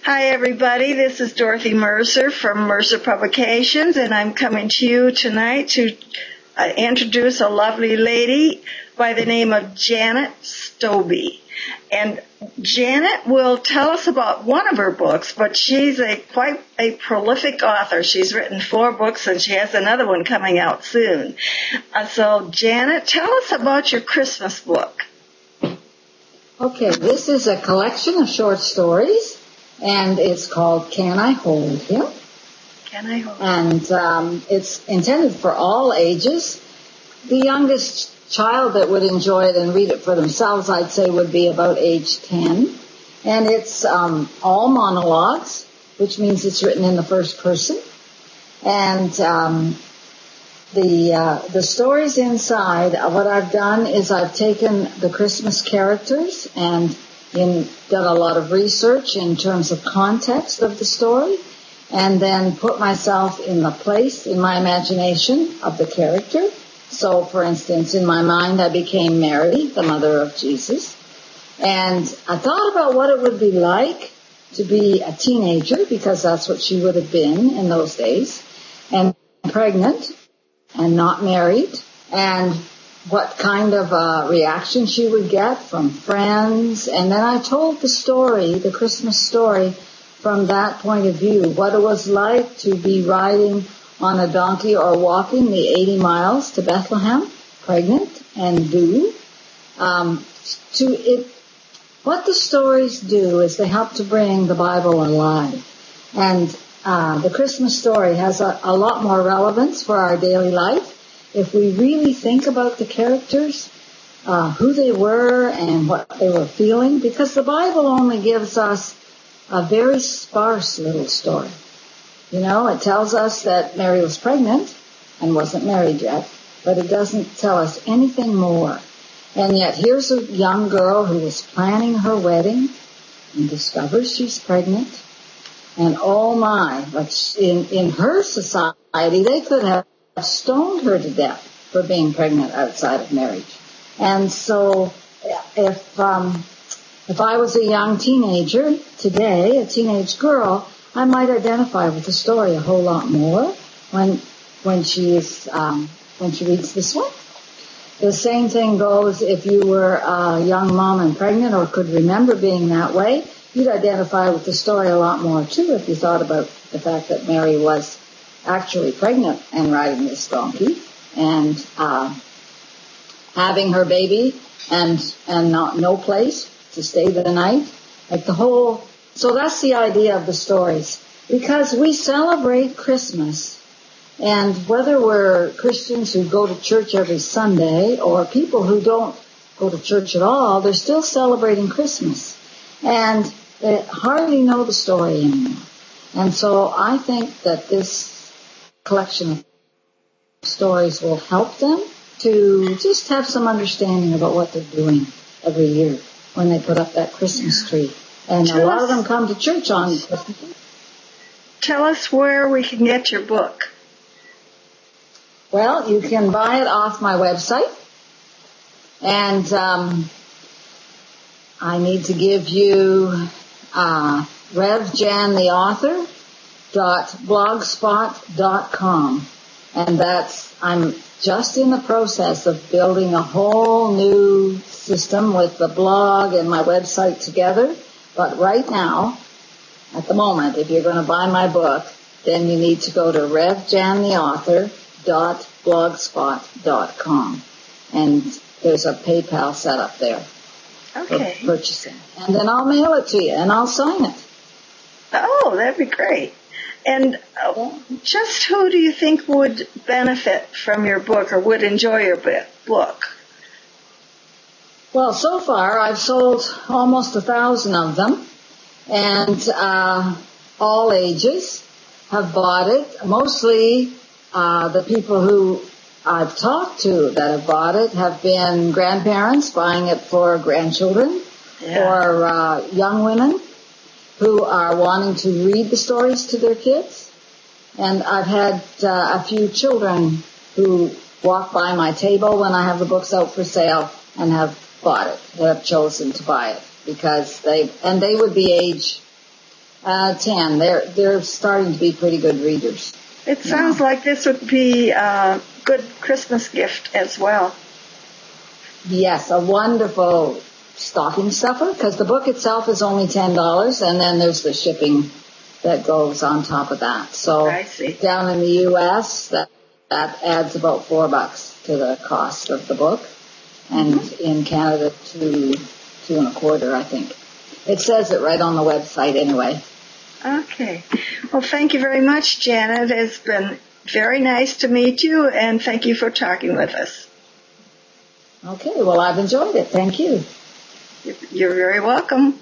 Hi, everybody. This is Dorothy Mercer from Mercer Publications, and I'm coming to you tonight to introduce a lovely lady by the name of Janet Stobie. And Janet will tell us about one of her books, but she's quite a prolific author. She's written 4 books, and she has another one coming out soon. So, Janet, tell us about your Christmas book. Okay, this is a collection of short stories. And it's called Can I Hold Him? Can I Hold Him? And it's intended for all ages. The youngest child that would enjoy it and read it for themselves, I'd say, would be about age 10. And it's all monologues, which means it's written in the first person. And the stories inside, what I've done is I've taken the Christmas characters and done a lot of research in terms of context of the story, and then put myself in the place, in my imagination, of the character. So, for instance, in my mind, I became Mary, the mother of Jesus, and I thought about what it would be like to be a teenager, because that's what she would have been in those days, and pregnant, and not married, and what kind of reaction she would get from friends. And then I told the story, the Christmas story, from that point of view, what it was like to be riding on a donkey or walking the 80 miles to Bethlehem, pregnant and due. What the stories do is they help to bring the Bible alive. And the Christmas story has a lot more relevance for our daily life if we really think about the characters, who they were and what they were feeling, because the Bible only gives us a very sparse little story. You know, it tells us that Mary was pregnant and wasn't married yet, but it doesn't tell us anything more. And yet here's a young girl who is planning her wedding and discovers she's pregnant. And oh my, but in her society, they could have stoned her to death for being pregnant outside of marriage. And so if I was a young teenager today, a teenage girl, I might identify with the story a whole lot more when she reads this one. The same thing goes if you were a young mom and pregnant or could remember being that way. You'd identify with the story a lot more too if you thought about the fact that Mary was actually pregnant and riding this donkey and having her baby and no place to stay the night. So that's the idea of the stories. Because we celebrate Christmas, and whether we're Christians who go to church every Sunday or people who don't go to church at all, they're still celebrating Christmas. And they hardly know the story anymore. And so I think that this collection of stories will help them to just have some understanding about what they're doing every year when they put up that Christmas tree. And a lot of them come to church on Christmas. Tell us where we can get your book. Well, you can buy it off my website. And I need to give you revjantheauthor.blogspot.com. And I'm just in the process of building a whole new system with the blog and my website together. But right now, at the moment, if you're going to buy my book, then you need to go to revjantheauthor.blogspot.com. And there's a PayPal set up there for purchasing. And then I'll mail it to you, and I'll sign it. Oh, that'd be great. And just who do you think would benefit from your book or would enjoy your book? Well, so far I've sold almost 1,000 of them, and all ages have bought it. Mostly the people who I've talked to that have bought it have been grandparents buying it for grandchildren or young women who are wanting to read the stories to their kids. And I've had a few children who walk by my table when I have the books out for sale and have bought it, have chosen to buy it, because they would be age 10. They're starting to be pretty good readers. It sounds like this would be a good Christmas gift as well. Yes, a wonderful stocking stuffer, because the book itself is only $10, and then there's the shipping that goes on top of that. So I see. Down in the U.S., that adds about $4 to the cost of the book, and in Canada, two and a quarter, I think. It says it right on the website anyway. Okay. Well, thank you very much, Janet. It's been very nice to meet you, and thank you for talking with us. Okay, well, I've enjoyed it. Thank you. You're very welcome.